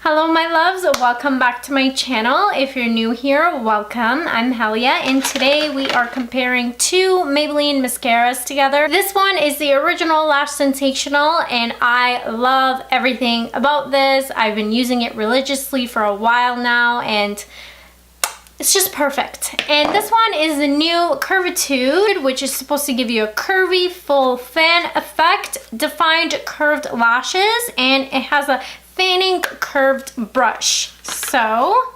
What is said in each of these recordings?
Hello my loves, welcome back to my channel. If you're new here, welcome. I'm Helia and today we are comparing two Maybelline mascaras together. This one is the original Lash Sensational and I love everything about this. I've been using it religiously for a while now and it's just perfect. And this one is the new Curvitude, which is supposed to give you a curvy full fan effect, defined curved lashes, and it has a fanning curved brush. So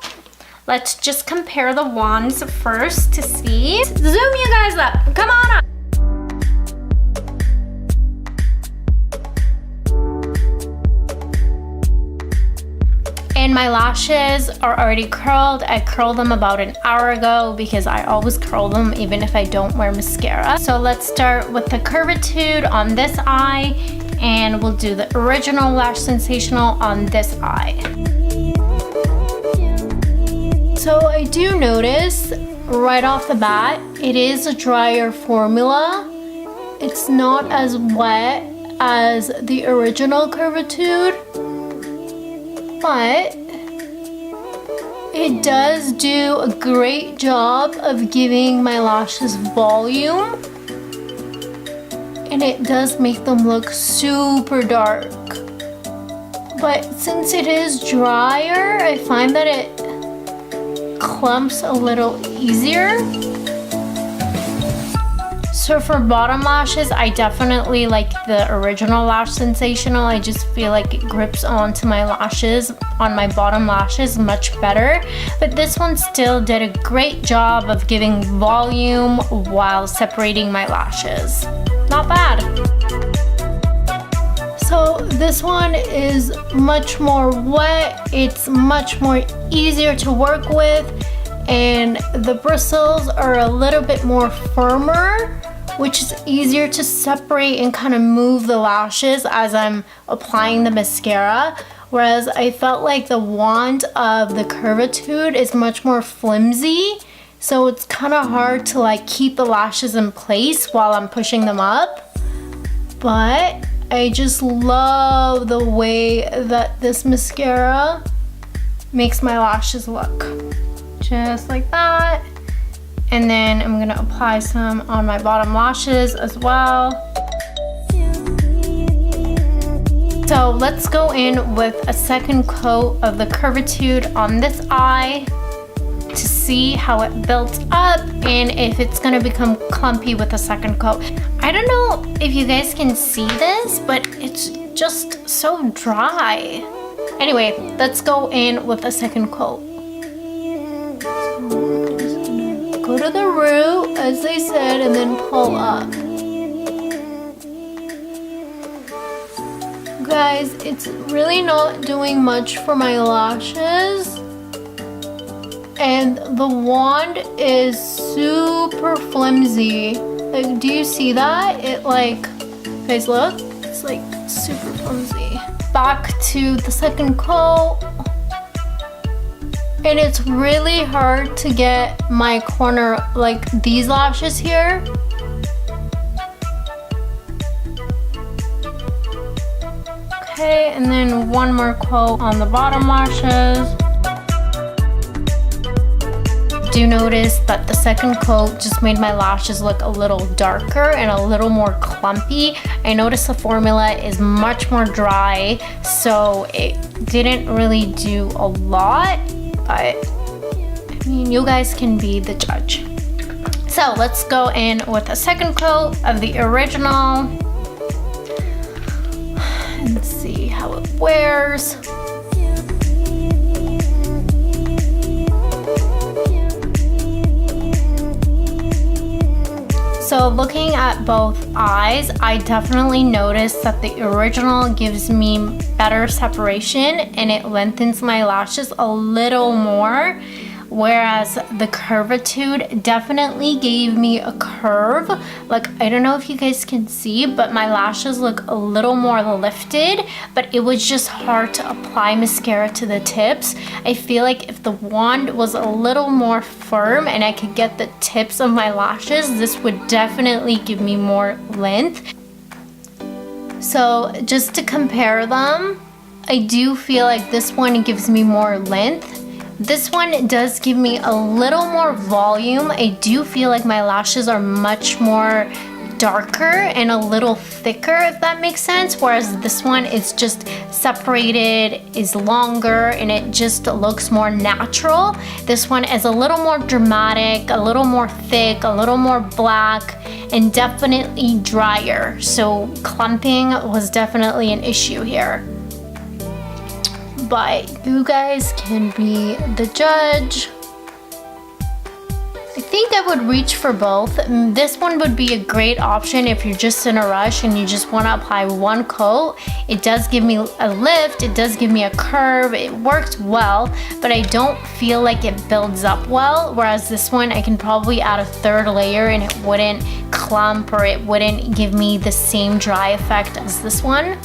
let's just compare the wands first to see. Zoom you guys up, come on up. And my lashes are already curled. I curled them about an hour ago because I always curl them even if I don't wear mascara. So let's start with the Curvitude on this eye and we'll do the original Lash Sensational on this eye. So I do notice right off the bat, it is a drier formula. It's not as wet as the original Curvitude, but it does do a great job of giving my lashes volume. And it does make them look super dark. But since it is drier, I find that it clumps a little easier. So for bottom lashes, I definitely like the original Lash Sensational. I just feel like it grips onto my lashes, on my bottom lashes much better. But this one still did a great job of giving volume while separating my lashes. Not bad. So this one is much more wet. It's much more easier to work with. And the bristles are a little bit more firmer, which is easier to separate and kind of move the lashes as I'm applying the mascara. Whereas I felt like the wand of the Curvitude is much more flimsy. So it's kind of hard to like keep the lashes in place while I'm pushing them up. But I just love the way that this mascara makes my lashes look. Just like that. And then I'm gonna apply some on my bottom lashes as well. So let's go in with a second coat of the Curvitude on this eye to see how it built up and if it's gonna become clumpy with the second coat. I don't know if you guys can see this, but it's just so dry. Anyway, let's go in with a second coat. Go to the root, as they said, and then pull up. Guys, it's really not doing much for my lashes. And the wand is super flimsy. Like, do you see that? It like, guys look, it's like super flimsy. Back to the second coat. And it's really hard to get my corner, like these lashes here. Okay, and then one more coat on the bottom lashes. Do notice that the second coat just made my lashes look a little darker and a little more clumpy. I noticed the formula is much more dry, so it didn't really do a lot, but I mean, you guys can be the judge. So let's go in with a second coat of the original and see how it wears. So looking at both eyes, I definitely noticed that the original gives me better separation and it lengthens my lashes a little more, whereas the Curvitude definitely gave me a curve. Like, I don't know if you guys can see, but my lashes look a little more lifted, but it was just hard to apply mascara to the tips. I feel like if the wand was a little more firm and I could get the tips of my lashes, this would definitely give me more length. So just to compare them, I do feel like this one gives me more length. This one does give me a little more volume. I do feel like my lashes are much more darker and a little thicker, if that makes sense, whereas this one is just separated, is longer, and it just looks more natural. This one is a little more dramatic, a little more thick, a little more black, and definitely drier. So clumping was definitely an issue here. But you guys can be the judge. I think I would reach for both. This one would be a great option if you're just in a rush and you just want to apply one coat. It does give me a lift, it does give me a curve, it works well, but I don't feel like it builds up well, whereas this one I can probably add a third layer and it wouldn't clump or it wouldn't give me the same dry effect as this one.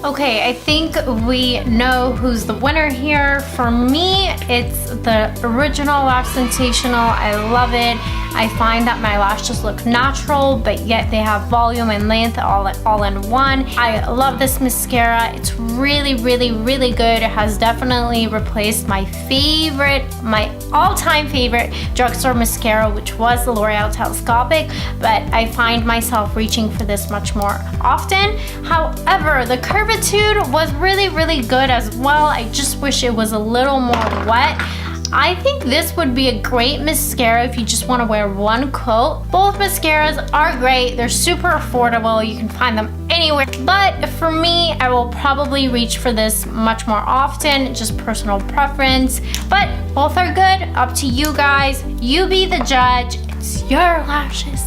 Okay, I think we know who's the winner here. For me, it's the original Lash Sensational. I love it. I find that my lashes look natural, but yet they have volume and length all in one. I love this mascara. It's really, really, really good. It has definitely replaced my favorite, my all-time favorite drugstore mascara, which was the L'Oreal Telescopic, but I find myself reaching for this much more often. However, the Curvitude was really, really good as well. I just wish it was a little more wet. I think this would be a great mascara if you just want to wear one coat. Both mascaras are great. They're super affordable. You can find them anywhere. But for me, I will probably reach for this much more often, just personal preference. But both are good. Up to you guys. You be the judge. It's your lashes.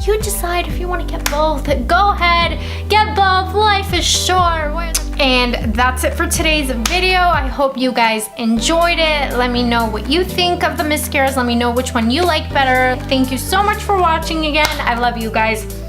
You decide if you want to get both. Go ahead, get both. Life is short. And that's it for today's video. I hope you guys enjoyed it. Let me know what you think of the mascaras. Let me know which one you like better. Thank you so much for watching again. I love you guys.